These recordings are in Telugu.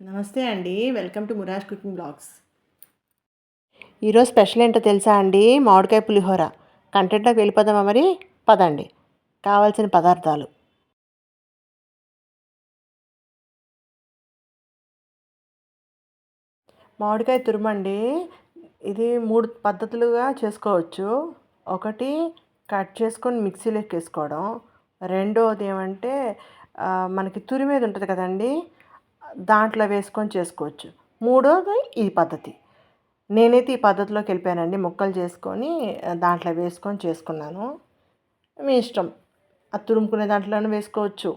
నమస్తే అండి. Welcome to Muraj cooking blogs. ఈరోజు స్పెషల్ ఏంటో తెలుసా అండి? మామిడికాయ పులిహోర. కంటెంట్లోకి వెళ్ళిపోదామా మరి? పదండి. కావాల్సిన పదార్థాలు: మామిడికాయ తురుమండి. ఇది 3 పద్ధతులుగా చేసుకోవచ్చు. ఒకటి, కట్ చేసుకొని మిక్సీలోకి వేసుకోవడం. రెండోది ఏమంటే మనకి తురిమేది ఉంటుంది కదండి, దాంట్లో వేసుకొని చేసుకోవచ్చు. మూడోది ఈ పద్ధతి. నేనైతే ఈ పద్ధతిలోకి వెళ్ళిపోయానండి. ముక్కలు చేసుకొని దాంట్లో వేసుకొని చేసుకున్నాను. మీ ఇష్టం. అది తురుముకునే దాంట్లోనే వేసుకోవచ్చు.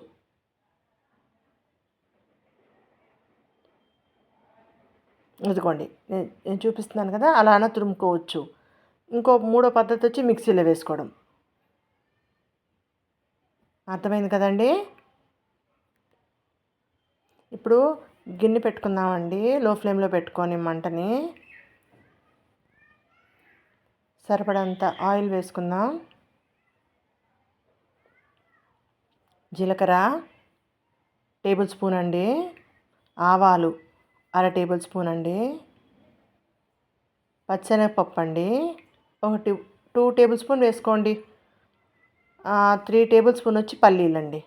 ఇదిగోండి, నేను చూపిస్తున్నాను కదా, అలానే తురుముకోవచ్చు. మూడో పద్ధతి వచ్చి మిక్సీలో వేసుకోవడం. అర్థమైంది కదండి. ఇప్పుడు గిన్నె పెట్టుకుందామండి. లో ఫ్లేమ్లో పెట్టుకొని మంటని సరిపడంత ఆయిల్ వేసుకుందాం. జీలకర్ర టేబుల్ స్పూన్ అండి. ఆవాలు అర టేబుల్ స్పూన్ అండి. పచ్చెనగపప్పు అండి ఒకటి 2 టేబుల్ స్పూన్ వేసుకోండి. 3 టేబుల్ స్పూన్ వచ్చి పల్లీలండి.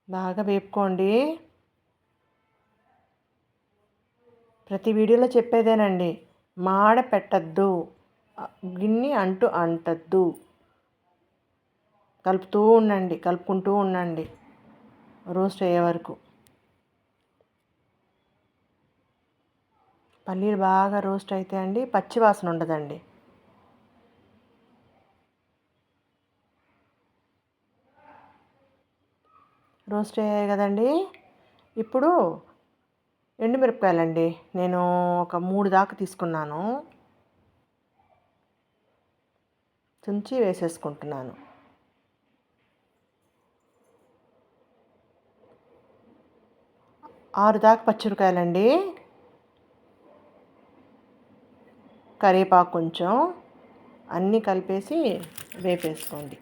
బాగా వేపుకోండి. ప్రతి వీడియోలో చెప్పేదేనండి, మాడ పెట్టద్దు, గిన్నె అంటద్దు. కలుపుకుంటూ ఉండండి రోస్ట్ అయ్యే వరకు. పల్లీలు బాగా రోస్ట్ అయితే అండి పచ్చి వాసన ఉండదండి. రోస్ట్ అయ్యాయి కదండి. ఇప్పుడు ఎండుమిరపకాయలండి. నేను ఒక 3 దాకా తీసుకున్నాను. తుంచి వేసేసుకుంటున్నాను. ఆరు దాకా పచ్చిమిరకాయలండి. కరివేపాకు కొంచెం, అన్నీ కలిపేసి వేపేసుకోండి.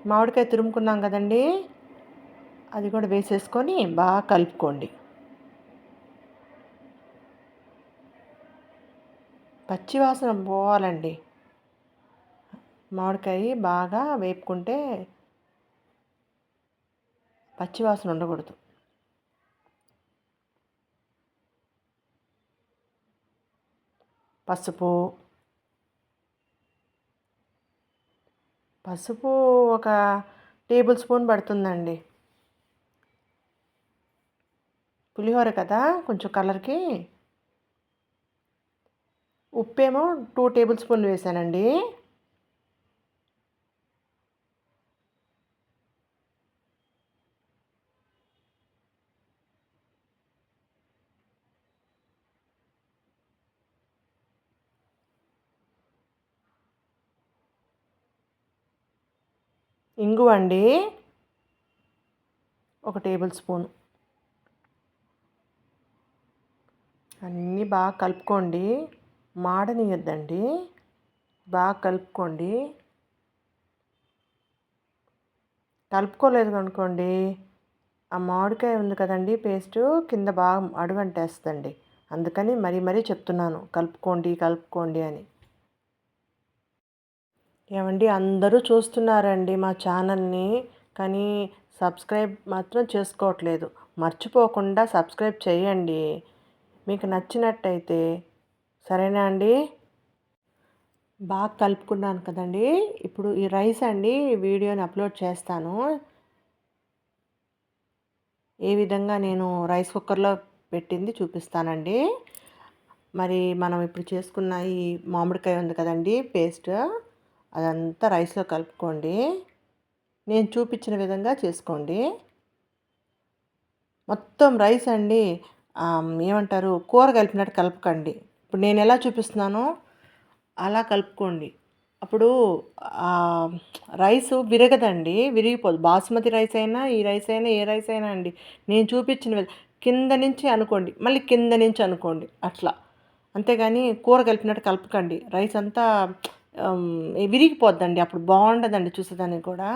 మామిడికాయ తురుముకున్నాం కదండి, అది కూడా వేసేసుకొని బాగా కలుపుకోండి. పచ్చి వాసన పోవాలండి. మామిడికాయ బాగా వేపుకుంటే పచ్చి వాసన ఉండకూడదు. పసుపు ఒక టేబుల్ స్పూన్ పడుతుందండి. పులిహోర కదా, కొంచెం కలర్కి. ఉప్పేమో 2 టేబుల్ స్పూన్లు వేసానండి. ఇంగువ అండి, 1 టేబుల్ స్పూన్. అన్నీ బాగా కలుపుకోండి. మాడనియద్దండి, బాగా కలుపుకోండి. కలుపుకోలేదు అనుకోండి, ఆ మామిడికాయ ఉంది కదండి పేస్టు, కింద బాగా అడుగంటేస్తుందండి. అందుకని మరీ చెప్తున్నాను, కలుపుకోండి అని. ఏమండి, అందరూ చూస్తున్నారండి మా ఛానల్ని, కానీ సబ్స్క్రైబ్ మాత్రం చేసుకోవట్లేదు. మర్చిపోకుండా సబ్స్క్రైబ్ చేయండి మీకు నచ్చినట్టయితే. సరేనా అండి? బాగా కలుపుకున్నాను కదండి. ఇప్పుడు ఈ రైస్ అండి వీడియోని అప్లోడ్ చేస్తాను. ఏ విధంగా నేను రైస్ కుక్కర్లో పెట్టింది చూపిస్తానండి. మరి మనం ఇప్పుడు చేసుకున్న ఈ మామిడికాయ ఉంది కదండి పేస్ట్, అదంతా రైస్లో కలుపుకోండి. నేను చూపించిన విధంగా చేసుకోండి. మొత్తం రైస్ అండి ఏమంటారు, కూర కలిపినట్టు కలపకండి. ఇప్పుడు నేను ఎలా చూపిస్తున్నానో అలా కలుపుకోండి. అప్పుడు రైసు విరగదండి, విరిగిపోదు. బాస్మతి రైస్ అయినా, ఈ రైస్ అయినా, ఏ రైస్ అయినా అండి, నేను చూపించిన కింద నుంచి అనుకోండి, మళ్ళీ కింద నుంచి అనుకోండి, అట్లా. అంతేగాని కూర కలిపినట్టు కలపకండి. రైస్ అంతా విరిగిపోద్దండి, అప్పుడు బాగుండదండి చూసేదానికి కూడా.